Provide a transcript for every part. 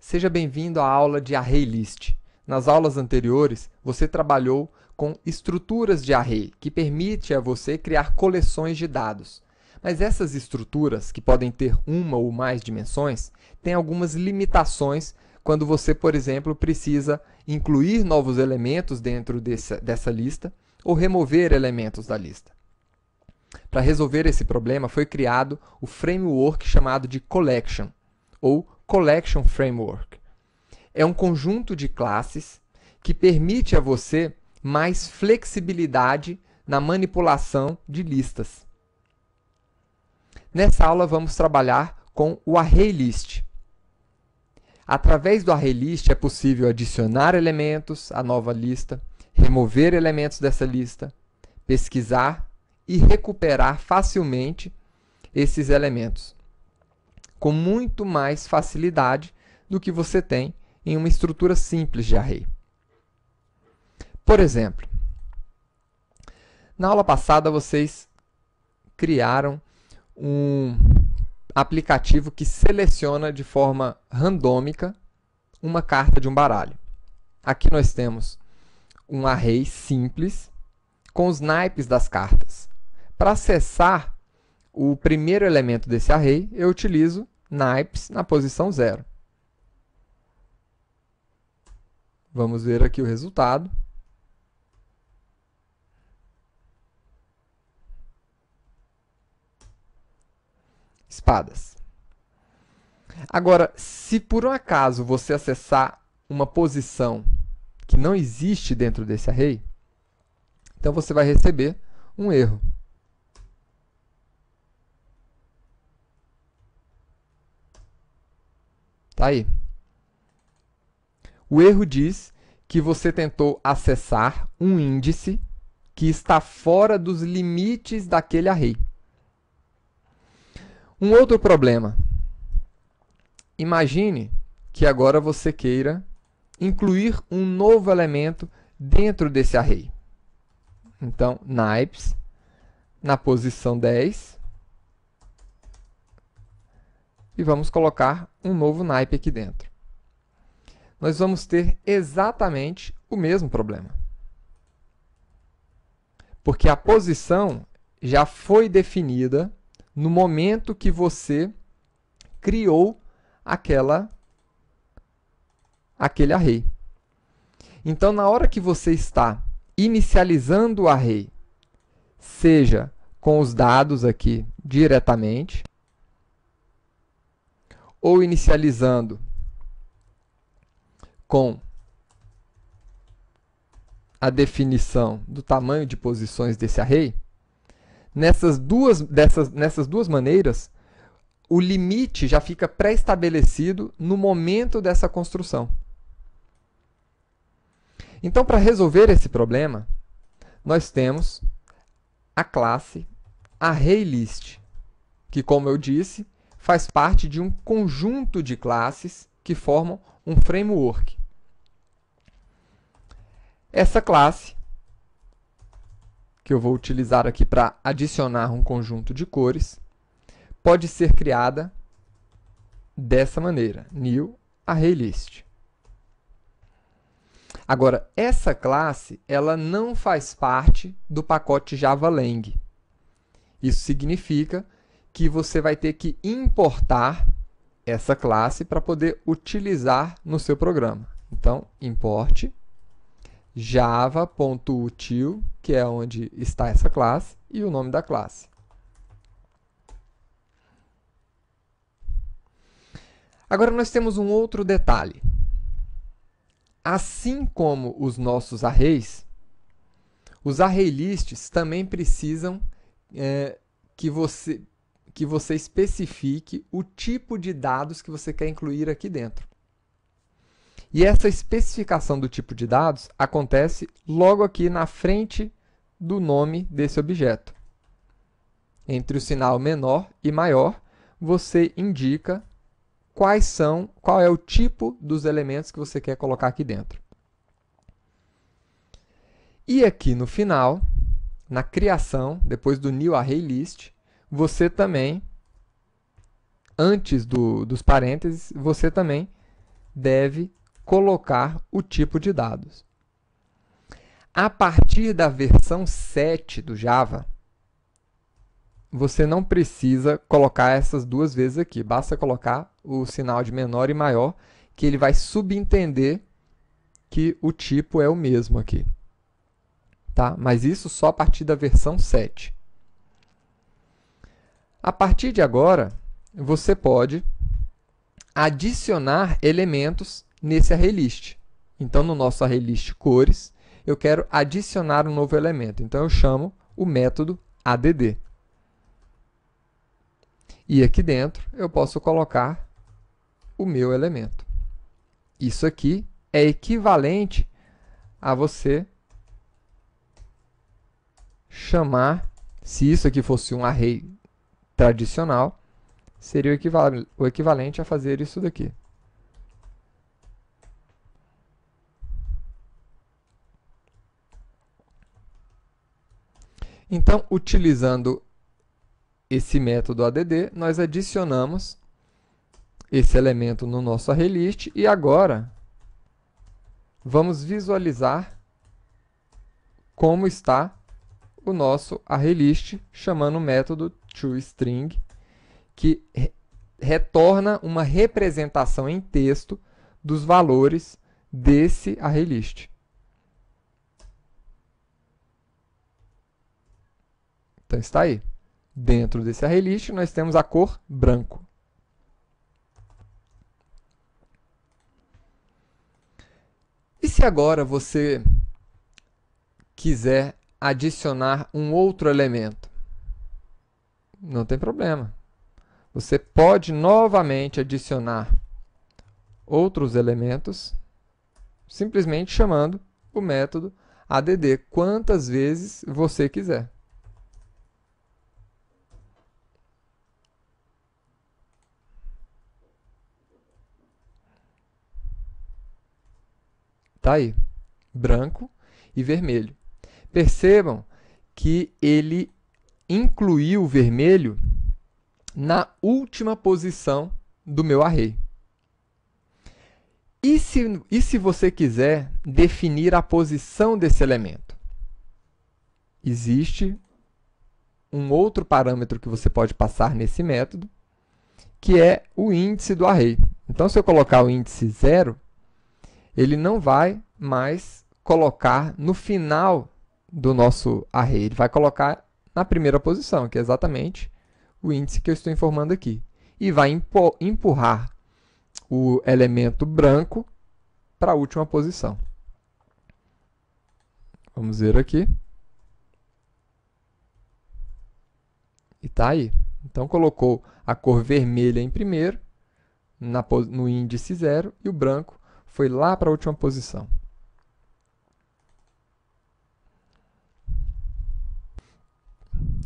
Seja bem-vindo à aula de ArrayList. Nas aulas anteriores, você trabalhou com estruturas de array, que permite a você criar coleções de dados. Mas essas estruturas, que podem ter uma ou mais dimensões, têm algumas limitações quando você, por exemplo, precisa incluir novos elementos dentro dessa lista ou remover elementos da lista. Para resolver esse problema, foi criado o framework chamado de Collection, ou Collection Framework. É um conjunto de classes que permite a você mais flexibilidade na manipulação de listas. Nessa aula, vamos trabalhar com o ArrayList. Através do ArrayList, é possível adicionar elementos à nova lista, remover elementos dessa lista, pesquisar e recuperar facilmente esses elementos, com muito mais facilidade do que você tem em uma estrutura simples de array. Por exemplo, na aula passada vocês criaram um aplicativo que seleciona de forma randômica uma carta de um baralho. Aqui nós temos um array simples com os naipes das cartas. Para acessar o primeiro elemento desse array, eu utilizo naipes na posição 0. Vamos ver aqui o resultado. Espadas. Agora, se por um acaso você acessar uma posição que não existe dentro desse array, então você vai receber um erro. Tá aí. O erro diz que você tentou acessar um índice que está fora dos limites daquele array. Um outro problema. Imagine que agora você queira incluir um novo elemento dentro desse array. Então, naipes, na posição 10, e vamos colocar um novo naipe aqui dentro. Nós vamos ter exatamente o mesmo problema. Porque a posição já foi definida no momento que você criou aquele array. Então, na hora que você está inicializando o array, seja com os dados aqui diretamente, ou inicializando com a definição do tamanho de posições desse array, nessas duas maneiras, o limite já fica pré-estabelecido no momento dessa construção. Então, para resolver esse problema, nós temos a classe ArrayList, que, como eu disse, faz parte de um conjunto de classes que formam um framework. Essa classe, que eu vou utilizar aqui para adicionar um conjunto de cores, pode ser criada dessa maneira, new ArrayList. Agora, essa classe ela não faz parte do pacote JavaLang. Isso significa que você vai ter que importar essa classe para poder utilizar no seu programa. Então, importe java.util, que é onde está essa classe, e o nome da classe. Agora, nós temos um outro detalhe. Assim como os nossos arrays, os ArrayLists também precisam que você especifique o tipo de dados que você quer incluir aqui dentro. E essa especificação do tipo de dados acontece logo aqui na frente do nome desse objeto. Entre o sinal menor e maior, você indica qual é o tipo dos elementos que você quer colocar aqui dentro. E aqui no final, na criação, depois do new ArrayList, você também, antes dos parênteses, você também deve colocar o tipo de dados. A partir da versão 7 do Java, você não precisa colocar essas duas vezes aqui. Basta colocar o sinal de menor e maior, que ele vai subentender que o tipo é o mesmo aqui. Tá? Mas isso só a partir da versão 7. A partir de agora, você pode adicionar elementos nesse ArrayList. Então, no nosso ArrayList cores, eu quero adicionar um novo elemento. Então, eu chamo o método add. E aqui dentro, eu posso colocar o meu elemento. Isso aqui é equivalente a você chamar, se isso aqui fosse um array tradicional, seria o equivalente a fazer isso daqui. Então, utilizando esse método add, nós adicionamos esse elemento no nosso ArrayList e agora vamos visualizar como está o nosso ArrayList, chamando o método toString, que retorna uma representação em texto dos valores desse ArrayList. Então está aí. Dentro desse ArrayList, nós temos a cor branco. E se agora você quiser adicionar um outro elemento? Não tem problema. Você pode novamente adicionar outros elementos, simplesmente chamando o método add quantas vezes você quiser. Está aí, branco e vermelho. Percebam que ele incluiu o vermelho na última posição do meu array. E se você quiser definir a posição desse elemento? Existe um outro parâmetro que você pode passar nesse método, que é o índice do array. Então, se eu colocar o índice 0, ele não vai mais colocar no final do nosso array. Ele vai colocar na primeira posição, que é exatamente o índice que eu estou informando aqui. E vai empurrar o elemento branco para a última posição. Vamos ver aqui. E está aí. Então, colocou a cor vermelha em primeiro, no índice 0, e o branco foi lá para a última posição.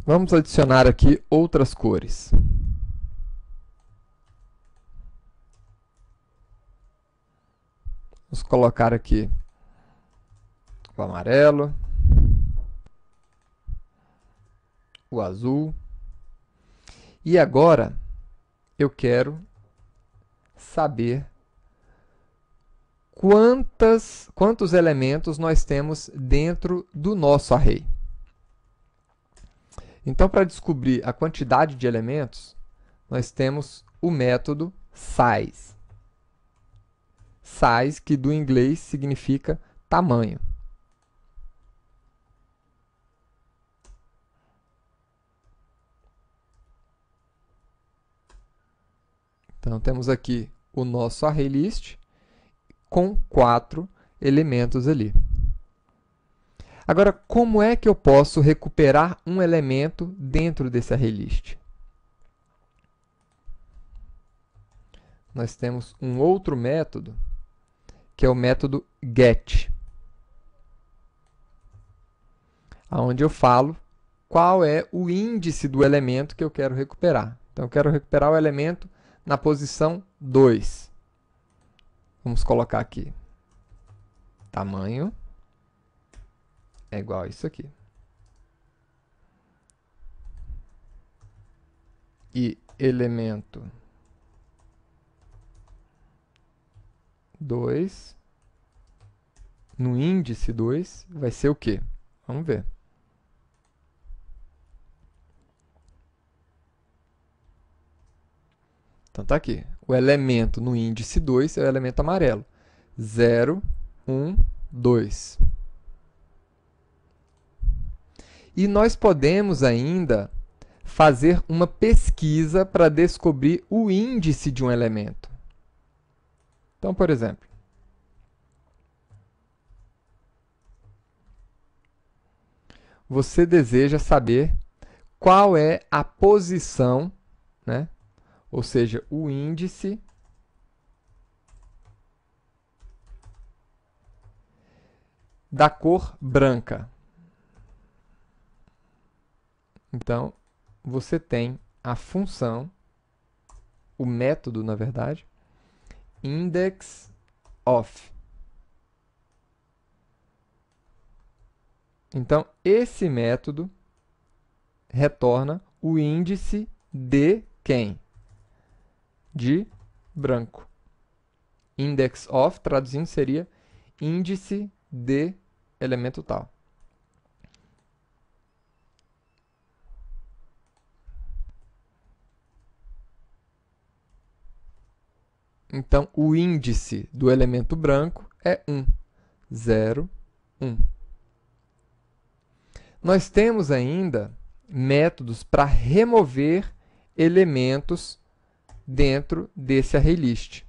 Vamos adicionar aqui outras cores. Vamos colocar aqui o amarelo, o azul. E agora eu quero saber quantos elementos nós temos dentro do nosso array. Então, para descobrir a quantidade de elementos, nós temos o método size. Size, que do inglês significa tamanho. Então, temos aqui o nosso ArrayList com 4 elementos ali. Agora, como é que eu posso recuperar um elemento dentro desse ArrayList? Nós temos um outro método, que é o método get, onde eu falo qual é o índice do elemento que eu quero recuperar. Então, eu quero recuperar o elemento na posição 2. Vamos colocar aqui. Tamanho é igual a isso aqui. E elemento 2, no índice 2, vai ser o quê? Vamos ver. Então, tá aqui. O elemento no índice 2 é o elemento amarelo. 0, 1, 2. E nós podemos ainda fazer uma pesquisa para descobrir o índice de um elemento. Então, por exemplo, você deseja saber qual é a posição, né? Ou seja, o índice da cor branca. Então, você tem a função, o método, na verdade, index of. Então, esse método retorna o índice de quem? De branco. Index of, traduzindo, seria índice de elemento tal. Então, o índice do elemento branco é 1. 0, 1. Nós temos ainda métodos para remover elementos dentro desse ArrayList.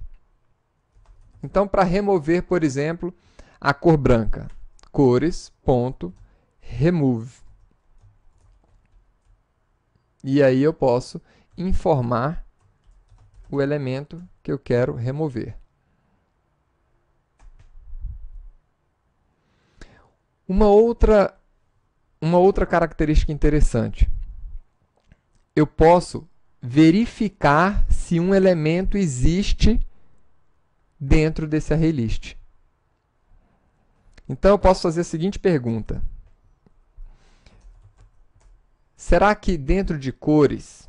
Então, para remover, por exemplo, a cor branca, cores.remove. E aí eu posso informar o elemento que eu quero remover. Uma outra característica interessante. Eu posso verificar se um elemento existe dentro desse ArrayList. Então, eu posso fazer a seguinte pergunta. Será que dentro de cores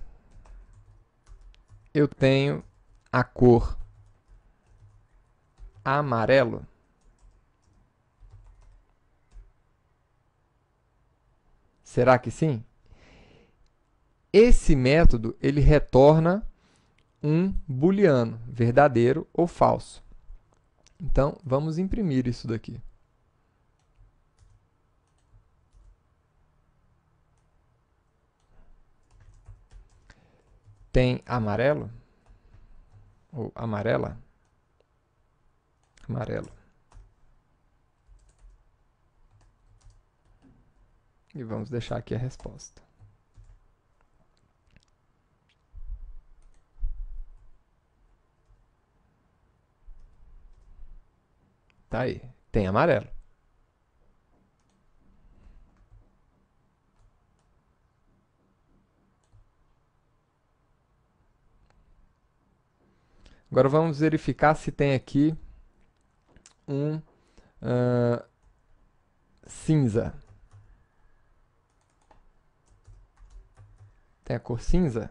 eu tenho a cor amarelo? Será que sim? Esse método ele retorna um booleano, verdadeiro ou falso. Então, vamos imprimir isso daqui. Tem amarelo? Ou amarela? Amarelo. E vamos deixar aqui a resposta. Tá aí, tem amarelo. Agora vamos verificar se tem aqui um cinza. Tem a cor cinza?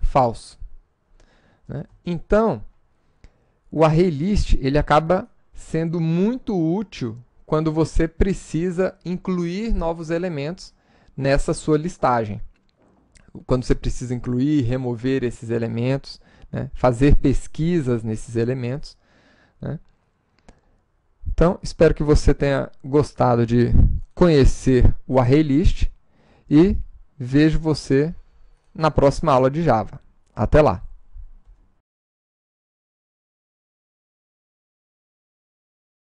Falso. Né? Então, o ArrayList ele acaba sendo muito útil quando você precisa incluir novos elementos nessa sua listagem. Quando você precisa incluir, remover esses elementos, né? Fazer pesquisas nesses elementos. Né? Então, espero que você tenha gostado de conhecer o ArrayList e vejo você na próxima aula de Java. Até lá!